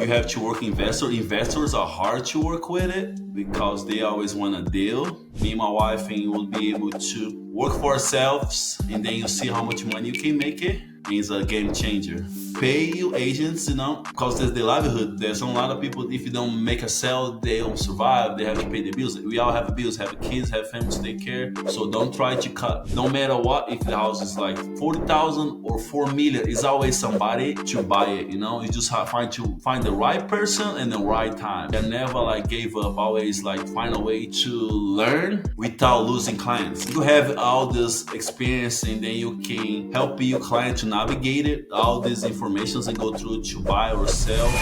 You have to work investor. Investors are hard to work with it because they always want a deal. Me and my wife and will be able to work for ourselves, and then you see how much money you can make it. It's a game changer. Pay your agents, because there's the livelihood. There's a lot of people, if you don't make a sale, they don't survive. They have to pay the bills. We all have bills, have kids, have families to take care. So don't try to cut. No matter what, if the house is like 40,000 or 4 million, it's always somebody to buy it. You just have to find the right person and the right time. I never gave up. Always find a way to learn without losing clients. You have all this experience, and then you can help your client to navigate it, all these informations and go through to buy or sell.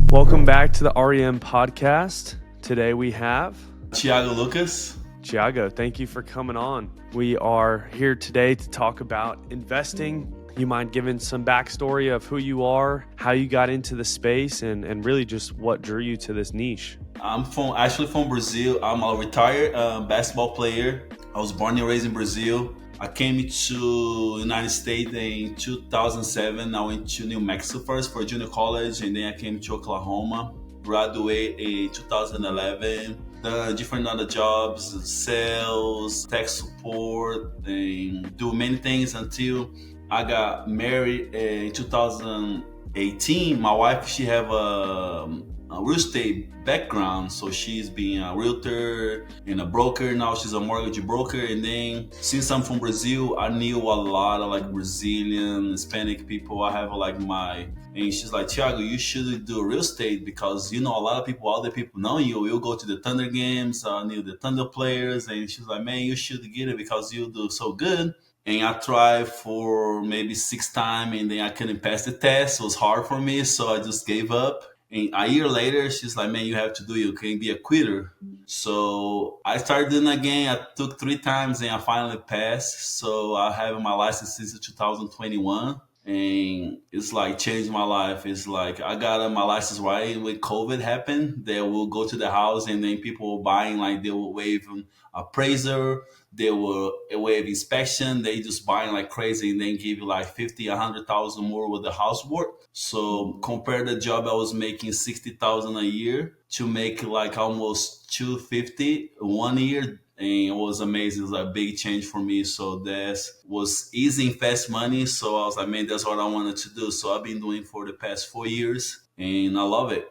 Welcome back to the REM podcast. Today we have Thiago Lucas. Thiago, thank you for coming on. We are here today to talk about investing. You mind giving some backstory of who you are, how you got into the space, and really just what drew you to this niche? I'm actually from Brazil. I'm a retired basketball player. I was born and raised in Brazil. I came to United States in 2007. I went to New Mexico first for junior college, and then I came to Oklahoma. Graduated in 2011. Done different other jobs, sales, tech support, and do many things until I got married in 2018. My wife, she have a real estate background, so she's been a realtor and a broker. Now she's a mortgage broker. And then since I'm from Brazil, I knew a lot of Brazilian, Hispanic people. I have and she's like, Thiago, you should do real estate because a lot of people, other people know you. You'll go to the Thunder games, knew the Thunder players, and she's like, man, you should get it because you do so good. And I tried for maybe 6 times, and then I couldn't pass the test. It was hard for me, so I just gave up. And a year later, she's like, man, you have to do it. You can't be a quitter. So I started doing it again. I took 3 times, and I finally passed. So I have my license since 2021. And it's changed my life. It's I got my license right when COVID happened. They will go to the house, and then people were buying, they will waive an appraiser, they will waive inspection. They just buying like crazy, and then give you 50, 100,000 more with the housework. So compare the job I was making 60,000 a year to make almost 250 1 year. And it was amazing. It was a big change for me. So that was easy and fast money. So I was like, man, that's what I wanted to do. So I've been doing for the past 4 years, and I love it.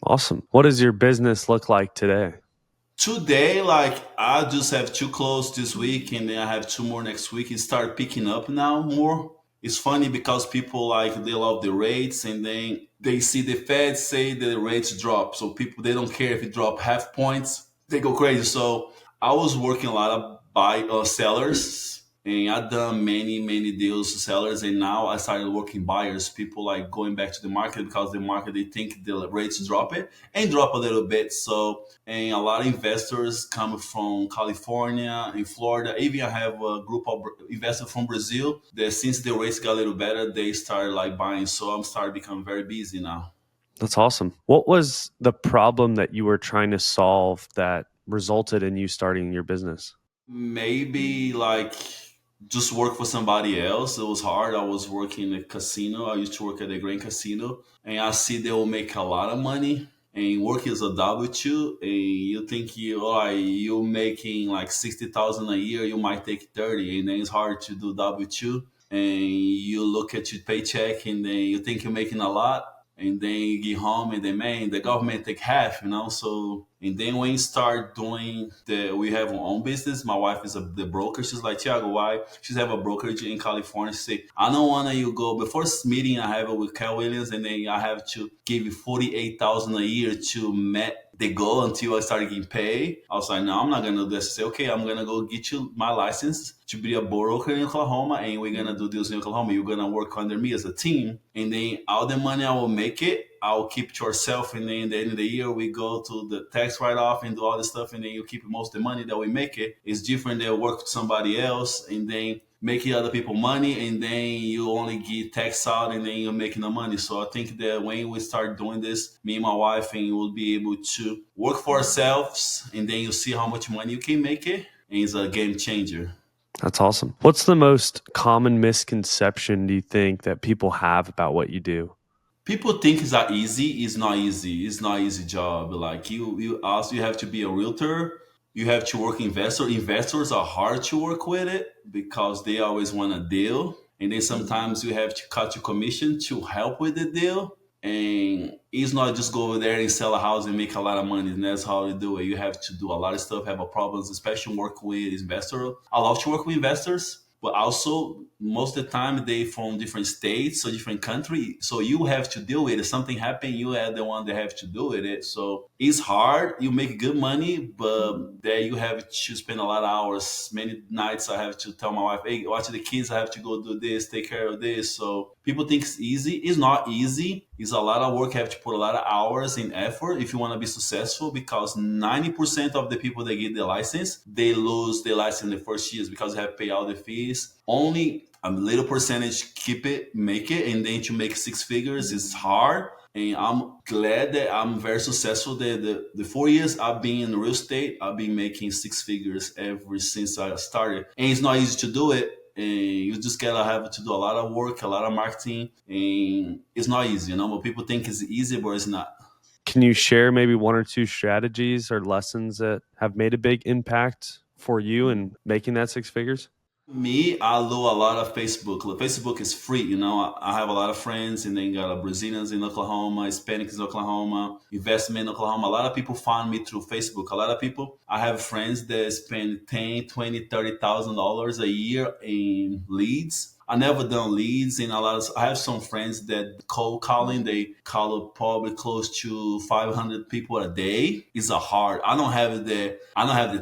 Awesome. What does your business look like today? Today, I just have 2 closed this week, and then I have 2 more next week. It start picking up now more. It's funny because people they love the rates, and then they see the Fed say the rates drop. So people, they don't care if it drop half points. They go crazy. So I was working a lot of sellers, and I've done many deals to sellers, and now I started working buyers. People going back to the market because the market, they think the rates drop it and drop a little bit. So, and a lot of investors come from California and Florida. Even I have a group of investors from Brazil that since the rates got a little better, they started buying. So I'm starting to become very busy now. That's awesome. What was the problem that you were trying to solve that resulted in you starting your business? Maybe just work for somebody else. It was hard. I was working in a casino. I used to work at a Grand Casino, and I see they will make a lot of money. And work is a W-2, and you think you're making 60,000 a year, you might take 30, and then it's hard to do W-2. And you look at your paycheck, and then you think you're making a lot. And then you get home, and then man, the government take half, So, and then when you start doing we have our own business. My wife is the broker. She's like, Thiago, why? She's have a brokerage in California. She say, I don't want you go before this meeting. I have it with Cal Williams, and then I have to give you 48,000 a year to met the goal until I started getting paid. I was like, no, I'm not gonna do this. I say, okay, I'm gonna go get you my license to be a broker in Oklahoma, and we're gonna do this in Oklahoma. You're gonna work under me as a team, and then all the money I will make it, I'll keep to yourself. And then at the end of the year, we go to the tax write-off and do all this stuff, and then you keep most of the money that we make it. It's different than work with somebody else and then making other people money, and then you only get tax out, and then you're making the money. So I think that when we start doing this, me and my wife, and we'll be able to work for ourselves, and then you see how much money you can make it, and it's a game changer. That's awesome. What's the most common misconception do you think that people have about what you do? People think it's not easy. It's not easy. It's not easy job. Like you also you have to be a realtor. You have to work investor. Investors are hard to work with it because they always want a deal, and then sometimes you have to cut your commission to help with the deal. And it's not just go over there and sell a house and make a lot of money. And that's how you do it. You have to do a lot of stuff, have a problems, especially work with investors. I love to work with investors, but also most of the time they from different states or different country. So you have to deal with it. If something happen, you are the one that have to do with it. So it's hard. You make good money, but there you have to spend a lot of hours. Many nights I have to tell my wife, hey, watch the kids, I have to go do this, take care of this. So people think it's easy. It's not easy. It's a lot of work. You have to put a lot of hours and effort if you want to be successful, because 90% of the people that get the license, they lose their license in the first years because they have to pay all the fees. Only a little percentage keep it, make it, and then to make six figures is hard. And I'm glad that I'm very successful. The 4 years I've been in real estate, I've been making six figures ever since I started. And it's not easy to do it. And you just gotta have to do a lot of work, a lot of marketing, and it's not easy, But people think it's easy, but it's not. Can you share maybe one or two strategies or lessons that have made a big impact for you in making that six figures? Me, I do a lot of Facebook. Look, Facebook is free, I have a lot of friends, and then got Brazilians in Oklahoma, Hispanics in Oklahoma, investment in Oklahoma. A lot of people find me through Facebook. A lot of people, I have friends that spend 10, 20, $30,000 a year in leads. I never done leads, and I have some friends that cold calling. They call probably close to 500 people a day. It's a hard. I don't have the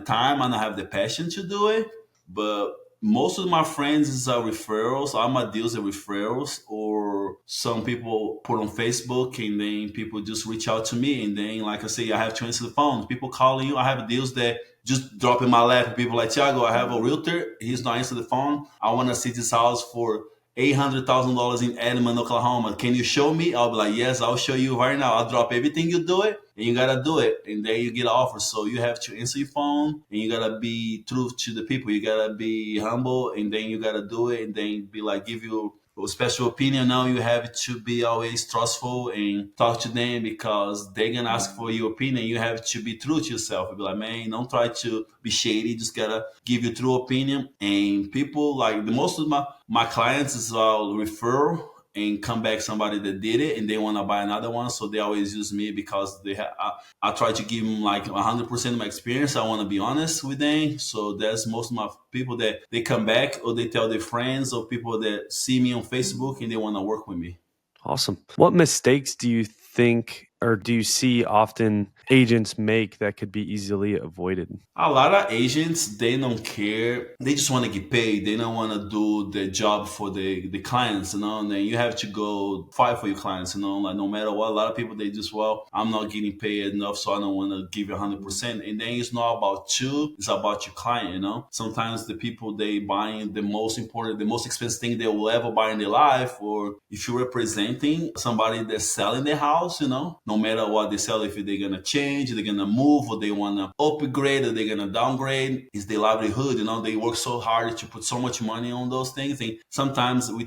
time. I don't have the passion to do it, but most of my friends is referrals. All my deals are referrals, or some people put on Facebook, and then people just reach out to me. And then, like I say, I have to answer the phone. People calling you. I have deals that just drop in my lap. People like, Thiago, I have a realtor. He's not answering the phone. I want to see this house for $800,000 in Edmond, Oklahoma. Can you show me? I'll be like, yes, I'll show you right now. I'll drop everything, you do it, and you gotta do it, and then you get an offer. So you have to answer your phone, and you gotta be true to the people. You gotta be humble, and then you gotta do it, and then be like, give you a special opinion. Now you have to be always trustful and talk to them, because they're gonna ask for your opinion. You have to be true to yourself. Be like, man, don't try to be shady. Just gotta give your true opinion. And people like the most of my clients is all referral, and come back somebody that did it and they want to buy another one, so they always use me because I try to give them like 100% of my experience. I want to be honest with them, so that's most of my people that they come back, or they tell their friends or people that see me on Facebook and they want to work with me. Awesome. What mistakes do you think or do you see often agents make that could be easily avoided? A lot of agents, they don't care. They just want to get paid. They don't want to do the job for the clients, and then you have to go fight for your clients, like no matter what. A lot of people, they just, well, I'm not getting paid enough, so I don't want to give you 100%. And then it's not about you, it's about your client. Sometimes the people, they buying the most important, the most expensive thing they will ever buy in their life, or if you're representing somebody that's selling their house, no matter what they sell, if they're going to change, they're going to move, or they want to upgrade, or they're going to downgrade, is their livelihood. They work so hard to put so much money on those things. And sometimes I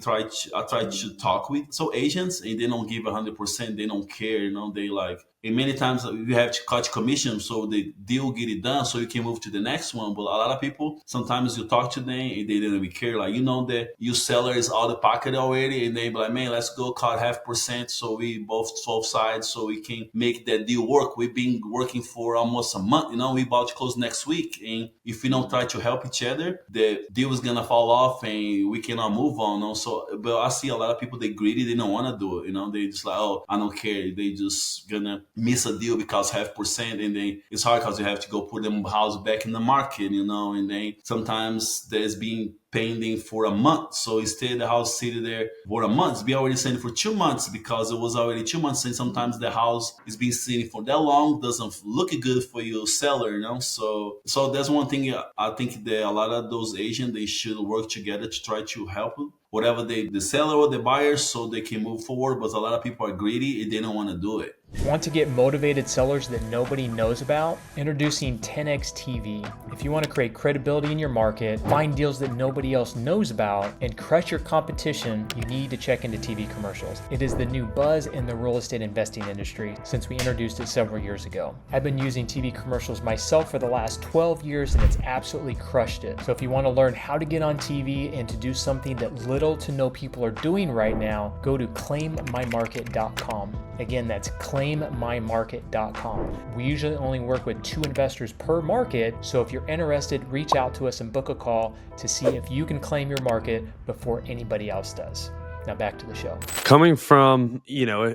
try to talk with so agents, and they don't give 100%. They don't care. They like, and many times you have to cut commission so the deal get it done so you can move to the next one. But a lot of people, sometimes you talk to them and they don't even care. Like, that your seller is out of pocket already, and they be like, man, let's go cut 0.5% so we both sides, so we can make that deal work. We've been working for almost a month. We about to close next week. And if we don't try to help each other, the deal is going to fall off and we cannot move on. So, but I see a lot of people, they greedy. They don't want to do it. They just like, oh, I don't care. They just going to miss a deal because 0.5%, and then it's hard because you have to go put them house back in the market, and then sometimes there's been pending for a month. So instead the house sitting there for a month, be already sitting for 2 months because it was already 2 months. And sometimes the house is being sitting for that long, doesn't look good for your seller. So that's one thing. I think that a lot of those agents, they should work together to try to help whatever the seller or the buyer, so they can move forward. But a lot of people are greedy and they don't want to do it. Want to get motivated sellers that nobody knows about? Introducing 10x TV. If you want to create credibility in your market, find deals that nobody else knows about, and crush your competition, you need to check into TV commercials. It is the new buzz in the real estate investing industry since we introduced it several years ago. I've been using TV commercials myself for the last 12 years and it's absolutely crushed it. So if you want to learn how to get on TV and to do something that little to no people are doing right now, go to claimmymarket.com. Again, that's claimmymarket.com. We usually only work with 2 investors per market, so if you're interested, reach out to us and book a call to see if you can claim your market before anybody else does. Now back to the show. Coming from,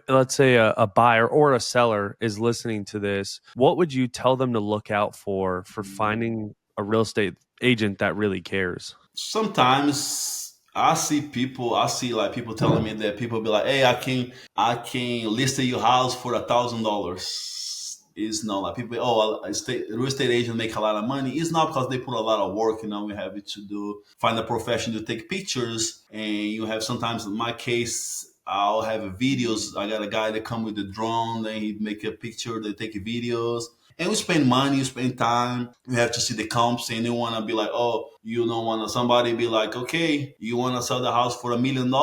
let's say a buyer or a seller is listening to this, what would you tell them to look out for finding a real estate agent that really cares? Sometimes I see like people telling me that people be like, hey, I can list your house for $1,000. It's not like people, real estate agent make a lot of money. It's not because they put a lot of work, we have it to do, find a profession to take pictures. And you have sometimes, in my case, I'll have videos. I got a guy that come with the drone, then he make a picture, they take videos. And we spend money, you spend time. You have to see the comps, and you want to be like, oh, you don't want to, somebody be like, okay, you want to sell the house for $1 million.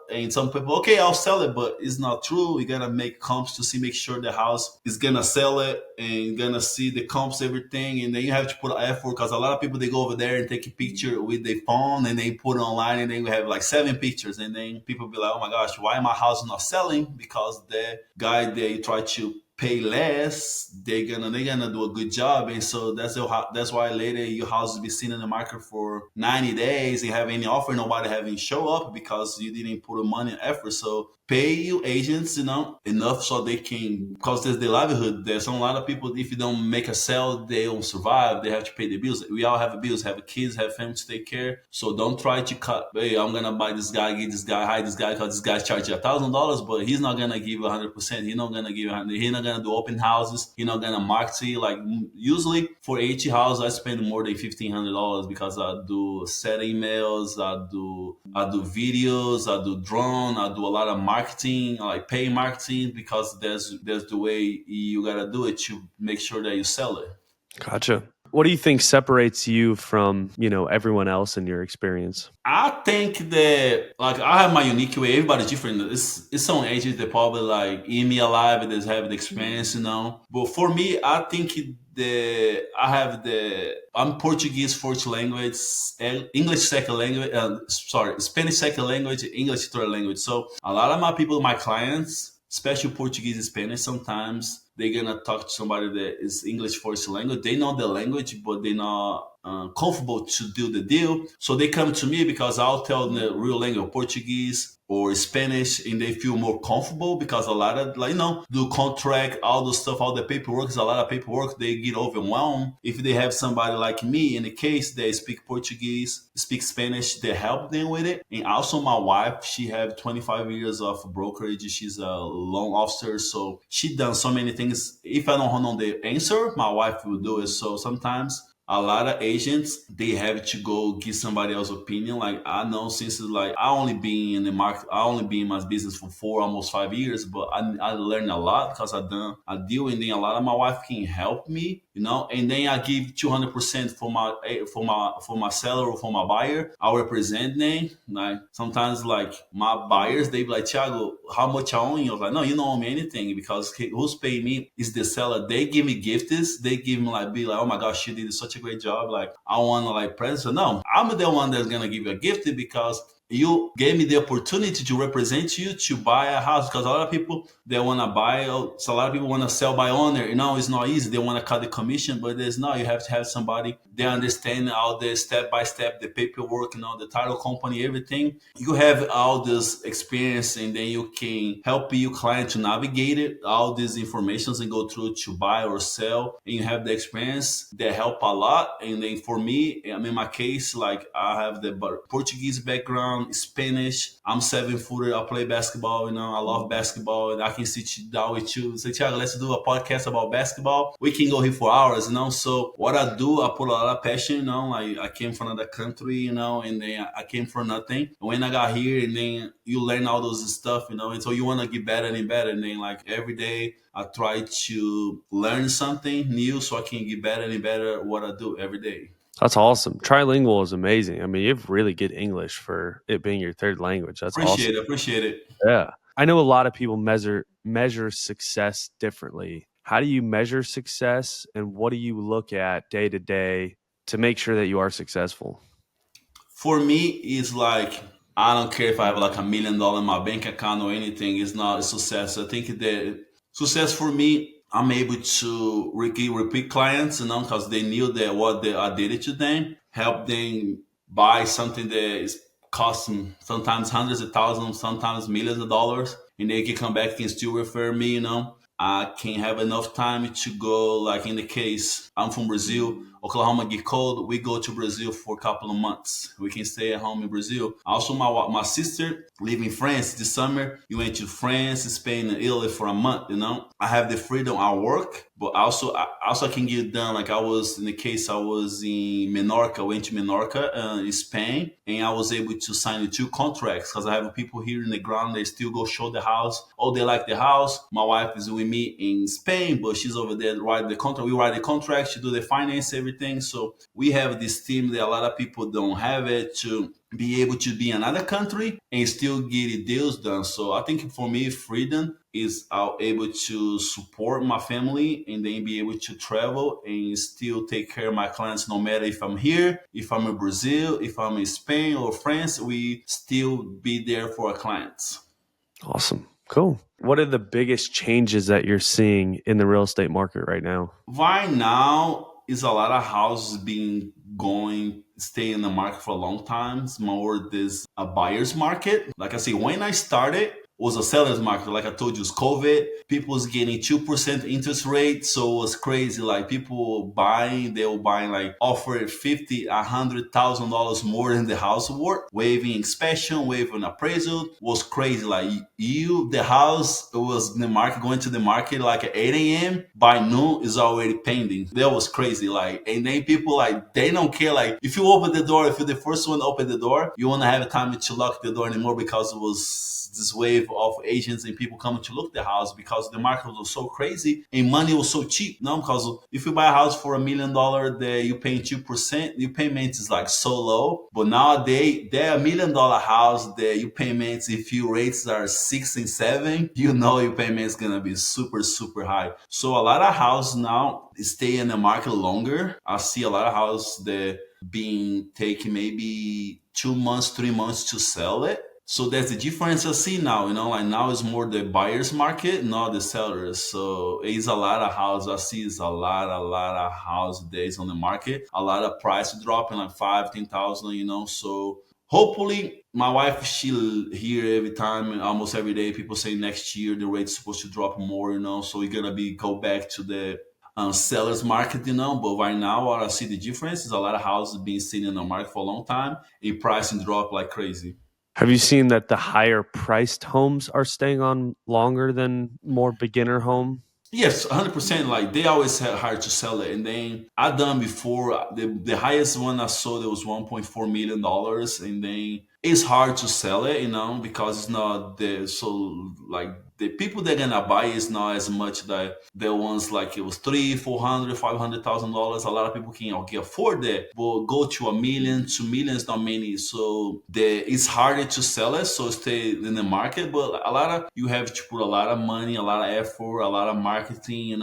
And some people, okay, I'll sell it, but it's not true. You got to make comps to make sure the house is going to sell it and going to see the comps, everything. And then you have to put effort because a lot of people, they go over there and take a picture with their phone and they put it online and then we have like 7 pictures. And then people be like, oh my gosh, why my house not selling? Because the guy, they try to pay less, they're gonna do a good job, and so that's why later your house will be sitting in the market for 90 days and have any offer, nobody having show up because you didn't put the money and effort. So pay your agents, enough so they can, because there's the livelihood. There's a lot of people, if you don't make a sale, they don't survive. They have to pay the bills. We all have bills, have kids, have families to take care. So don't try to cut, hey, I'm gonna buy this guy, get this guy, hire this guy because this guy charge you $1,000, but he's not gonna give you 100%. He's not gonna give you 100. He's not gonna do open houses. He's not gonna market to you. Like usually for 80 houses, I spend more than $1,500 because I do set emails, I do videos, I do drone, I do a lot of marketing, like pay marketing, because there's the way you gotta do it to make sure that you sell it. Gotcha. What do you think separates you from, everyone else in your experience? I think that, like, I have my unique way. Everybody's different. It's some agents that probably like in me alive that have the experience, But for me, I think I'm Portuguese first language, English second language, Spanish second language, English third language. So a lot of my people, my clients, especially Portuguese and Spanish, sometimes they're gonna talk to somebody that is English first language. They know the language, but they're not comfortable to do the deal. So they come to me because I'll tell them the real language, Portuguese or Spanish, and they feel more comfortable because a lot of, do contract, all the stuff, all the paperwork is a lot of paperwork. They get overwhelmed. If they have somebody like me, in the case they speak Portuguese, speak Spanish, they help them with it. And also my wife, she have 25 years of brokerage. She's a loan officer. So she done so many things. If I don't know the answer, my wife will do it. So sometimes a lot of agents, they have to go get somebody else's opinion. Like I know, since it's like I only been in the market, I only been in my business for almost 5 years, but I learned a lot because I done a deal, and then a lot of my wife can help me, and then I give 200% for my seller or for my buyer. I represent them. Like sometimes, like my buyers, they be like, Thiago, how much I own you? I was like, no, you don't owe me anything, because who's paying me is the seller. They give me gifts. They give me oh my gosh, you did such a great job. Like I want to present. So no, I'm the one that's gonna give you a gift because you gave me the opportunity to represent you to buy a house. Because a lot of people, they want to buy, so a lot of people want to sell by owner. It's not easy. They want to cut the commission, but there's not. You have to have somebody, they understand all the step by step, the paperwork, the title company, everything. You have all this experience, and then you can help your client to navigate it, all these informations, and go through to buy or sell. And you have the experience that help a lot. And then for me, in my case, like I have the Portuguese background, American, Spanish. I'm 7-footer. I play basketball. I love basketball, and I can sit down with you. Say, Thiago, let's do a podcast about basketball. We can go here for hours. So what I do, I put a lot of passion. Like I came from another country. And then I came from nothing. When I got here, and then you learn all those stuff. And so you want to get better and better. And then like every day, I try to learn something new so I can get better and better at what I do every day. That's awesome. Trilingual is amazing. I mean, you have really good English for it being your third language. That's awesome. Appreciate it. Yeah. I know a lot of people measure success differently. How do you measure success, and what do you look at day to day to make sure that you are successful? For me, it's like I don't care if I have like $1 million in my bank account or anything. It's not a success. I think that success for me, I'm able to repeat clients, because they knew that I did it to them, help them buy something that is costing sometimes hundreds of thousands, sometimes millions of dollars, and they can come back and still refer me. I can have enough time to go, like in the case, I'm from Brazil, Oklahoma get cold, we go to Brazil for a couple of months. We can stay at home in Brazil. Also, my sister live in France this summer. We went to France, Spain, and Italy for a month. I have the freedom I work, but I can get it done. Like I was in in Menorca, went to Menorca in Spain, and I was able to sign the 2 contracts because I have people here in the ground. They still go show the house. Oh, they like the house. My wife is with me in Spain, but she's over there write the contract. We write the contract. She do the finance, everything. So we have this team that a lot of people don't have it to be able to be in another country and still get deals done. So I think for me, freedom is able to support my family and then be able to travel and still take care of my clients no matter if I'm here, if I'm in Brazil, if I'm in Spain or France, we still be there for our clients. Awesome. Cool. What are the biggest changes that you're seeing in the real estate market right now? Right now is a lot of houses stay in the market for a long time. It's more this a buyer's market. Like I say, when I started, was a seller's market. Like I told you, it's COVID. People was getting 2% interest rate. So it was crazy. Like people they were buying like offered $50,000, $100,000 more than the house worth. Waiving inspection, waiving appraisal was crazy. Like the house was in the market, going to the market like at 8 a.m. By noon is already pending. That was crazy. Like, and then people like, they don't care. Like if you open the door, if you're the first one to open the door, you won't have time to lock the door anymore because it was this wave of agents and people coming to look at the house because the market was so crazy and money was so cheap. Because if you buy a house for $1 million, that you paying 2%, your payment is like so low. But nowadays, they're $1 million house that your payments, if your rates are 6 and 7, your payment is gonna be super, super high. So a lot of houses now stay in the market longer. I see a lot of houses that being taken maybe 2 months, 3 months to sell it. So that's the difference I see now, like now it's more the buyer's market, not the sellers. So it's a lot of houses. I see it's a lot of houses days on the market. A lot of price dropping like 5,000, 10,000, So hopefully my wife, she'll hear every time, almost every day, people say next year the rate's supposed to drop more, So we're going to go back to the seller's market, But right now, what I see the difference is a lot of houses being sitting in the market for a long time and pricing drop like crazy. Have you seen that the higher priced homes are staying on longer than more beginner home? Yes, 100%. Like they always had hard to sell it. And then I done before the highest one I sold, it was $1.4 million. And then it's hard to sell it, because it's not like the people that are gonna buy is not as much that the ones like it was $300,000, $400,000, $500,000. A lot of people can afford that, but go to $1 million, $2 million is not many. So it's harder to sell it. So stay in the market, but you have to put a lot of money, a lot of effort, a lot of marketing.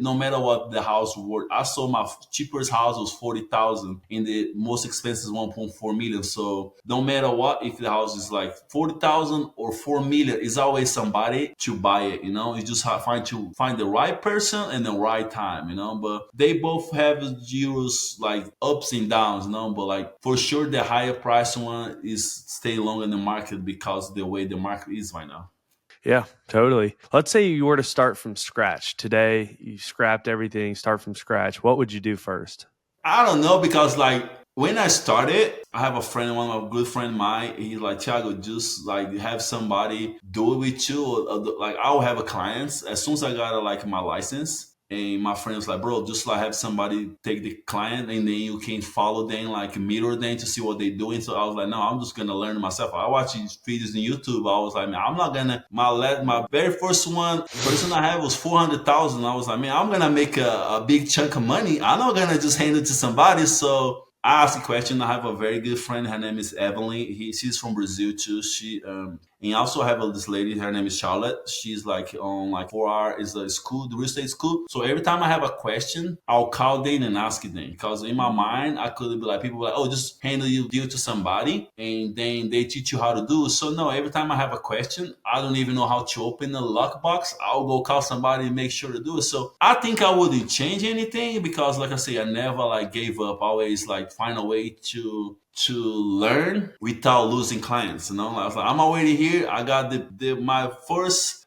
No matter what the house worth. I sold my cheapest house was $40,000 and the most expensive $1.4 million. So no matter what, if the house is like $40,000 or $4 million, it's always somebody to buy it. You just have to find the right person and the right time. But they both have zeros like ups and downs. But like for sure, the higher price one is stay long in the market because the way the market is right now. Yeah, totally. Let's say you were to start from scratch today. You scrapped everything, start from scratch. What would you do first? I don't know because like when I started, I have a friend, one of my good friend of mine. He's like, Thiago, just like have somebody do it with you. Like I'll have a clients as soon as I got like my license. And my friend was like, bro, just like have somebody take the client and then you can follow them, like mirror them to see what they're doing. So I was like, no, I'm just gonna learn myself. I watch these videos on YouTube. I was like, man, I'm not gonna my very first person I had was 400,000. I was like, man, I'm gonna make a big chunk of money. I'm not gonna just hand it to somebody. So I asked a question. I have a very good friend. Her name is Evelyn. She's from Brazil too. And I also have this lady. Her name is Charlotte. She's like on like 4 hours is a school, the real estate school. So every time I have a question, I'll call them and ask them because in my mind I could be like people be like, oh, just handle your deal to somebody and then they teach you how to do it. So no, every time I have a question, I don't even know how to open the lockbox. I'll go call somebody and make sure to do it. So I think I wouldn't change anything because, like I say, I never like gave up. I always like find a way to learn without losing clients. You know, I was like, I'm already here. I got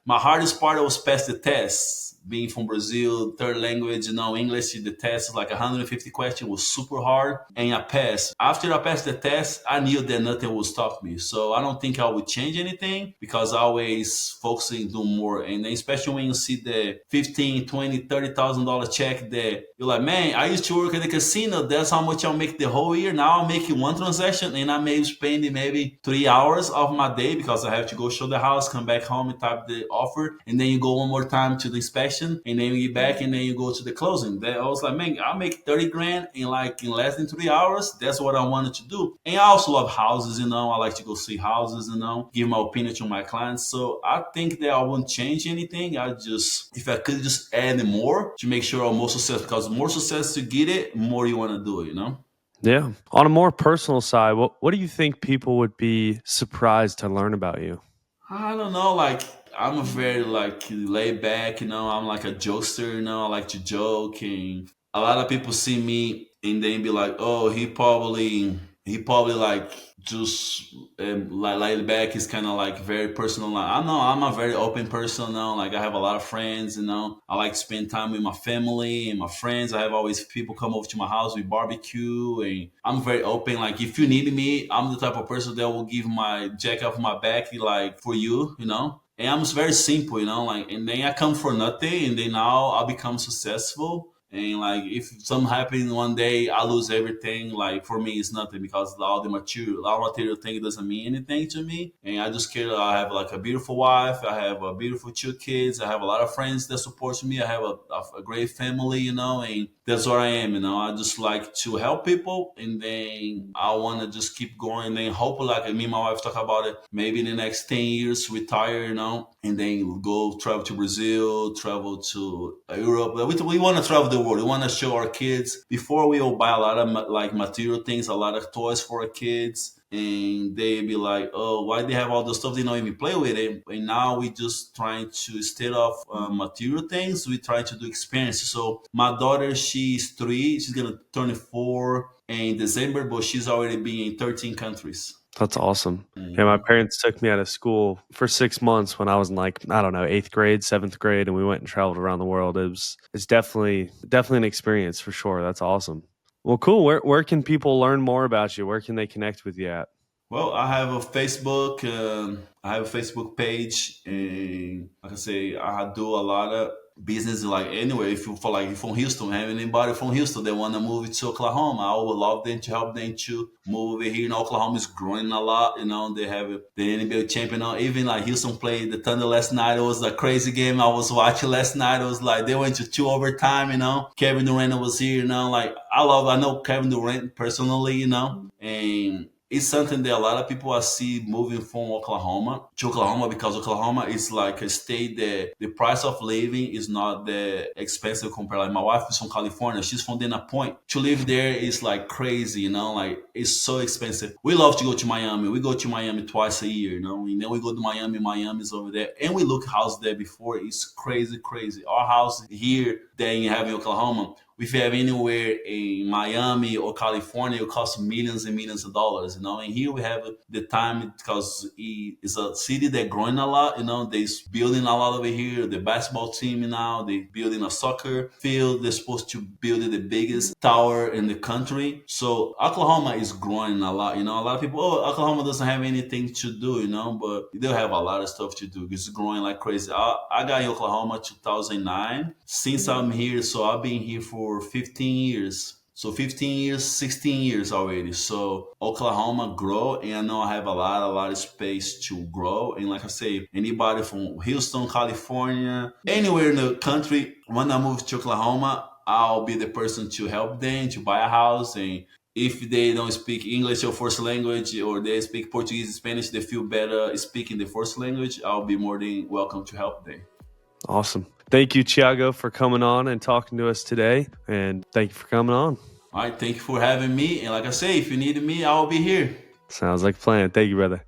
my hardest part was pass the test. Being from Brazil, third language, you know, English, the test is like 150 questions, was super hard, and I passed. After I passed the test, I knew that nothing would stop me. So I don't think I would change anything because I always focusing do more. And then especially when you see the 15, 20, $30,000 check that you're like, man, I used to work at the casino. That's how much I'll make the whole year. Now I'm making one transaction and I may spend maybe 3 hours of my day because I have to go show the house, come back home and type the offer. And then you go one more time to the inspection and then you get back and then you go to the closing. That I was like, man, I make 30 grand in less than 3 hours. That's what I wanted to do. And I also love houses, you know. I like to go see houses, you know, give my opinion to my clients. So I think that I wouldn't change anything. If I could just add more to make sure I'm more successful, because the more success to get it, more you want to do it, you know? Yeah. On a more personal side, what do you think people would be surprised to learn about you? I don't know, like I'm a very like laid back, you know. I'm like a jokester, you know. I like to joke, and a lot of people see me and they be like, "Oh, he probably like just like laid back. He's kind of like very personal." Like, I know I'm a very open person now. Like I have a lot of friends, you know. I like to spend time with my family and my friends. I have always people come over to my house, we barbecue, and I'm very open. Like if you need me, I'm the type of person that will give my jack off my back, like for you, you know. And I'm just very simple, you know, like, and then I come for nothing, and then now I'll become successful. And like, if something happens one day, I lose everything. Like for me, it's nothing because all material thing doesn't mean anything to me. And I just care. I have like a beautiful wife. I have a beautiful 2 kids. I have a lot of friends that support me. I have a great family, you know, and that's where I am. You know, I just like to help people, and then I want to just keep going. And then hopefully, like me and my wife talk about it, maybe in the next 10 years, retire, you know, and then go travel to Brazil, travel to Europe. We want to travel the world. We want to show our kids before we all buy a lot of like material things, a lot of toys for our kids. And they be like, oh, why they have all the stuff they don't even play with it? And now we just trying to, instead of material things, we try to do experiences. So my daughter, she's 3, she's gonna turn 4 in December, but she's already been in 13 countries. That's awesome. Yeah, my Mhm. parents took me out of school for 6 months when I was in like, I don't know, 8th grade, 7th grade, and we went and traveled around the world. It's definitely an experience for sure. That's awesome. Well, cool. Where can people learn more about you? Where can they connect with you at? Well, I have a Facebook. I have a Facebook page, and like I say, I do a lot of business. Like anyway, if you're from Houston, have anybody from Houston that want to move to Oklahoma, I would love them to help them to move over here. You know, Oklahoma is growing a lot. You know, they have the NBA champion. Even like Houston played the Thunder last night. It was a crazy game. I was watching last night. It was like they went to 2 overtime. You know, Kevin Durant was here. You know, like I know Kevin Durant personally. You know, and it's something that a lot of people I see moving from Oklahoma to Oklahoma because Oklahoma is like a state that the price of living is not that expensive compared. Like my wife is from California, she's from Dana Point. To live there is like crazy, you know, like it's so expensive. We love to go to Miami. We go to Miami twice a year, you know, and then we go to Miami. Miami's over there, and we look house there before. It's crazy, crazy. Our house here that you have in Oklahoma, if you have anywhere in Miami or California, it costs millions and millions of dollars, And here we have the time because it's a city that's growing a lot, They're building a lot over here. The basketball team now, they're building a soccer field. They're supposed to build the biggest tower in the country. So Oklahoma is growing a lot, A lot of people, Oklahoma doesn't have anything to do, but they have a lot of stuff to do. It's growing like crazy. I got in Oklahoma 2009. Since I'm here, so I've been here for 15 years. So 15 years, 16 years already. So Oklahoma grow, and I know I have a lot of space to grow. And like I say, anybody from Houston, California, anywhere in the country, when I move to Oklahoma, I'll be the person to help them to buy a house. And if they don't speak English or first language, or they speak Portuguese, Spanish, they feel better speaking the first language, I'll be more than welcome to help them. Awesome. Thank you, Thiago, for coming on and talking to us today. And thank you for coming on. All right. Thank you for having me. And like I say, if you need me, I'll be here. Sounds like a plan. Thank you, brother.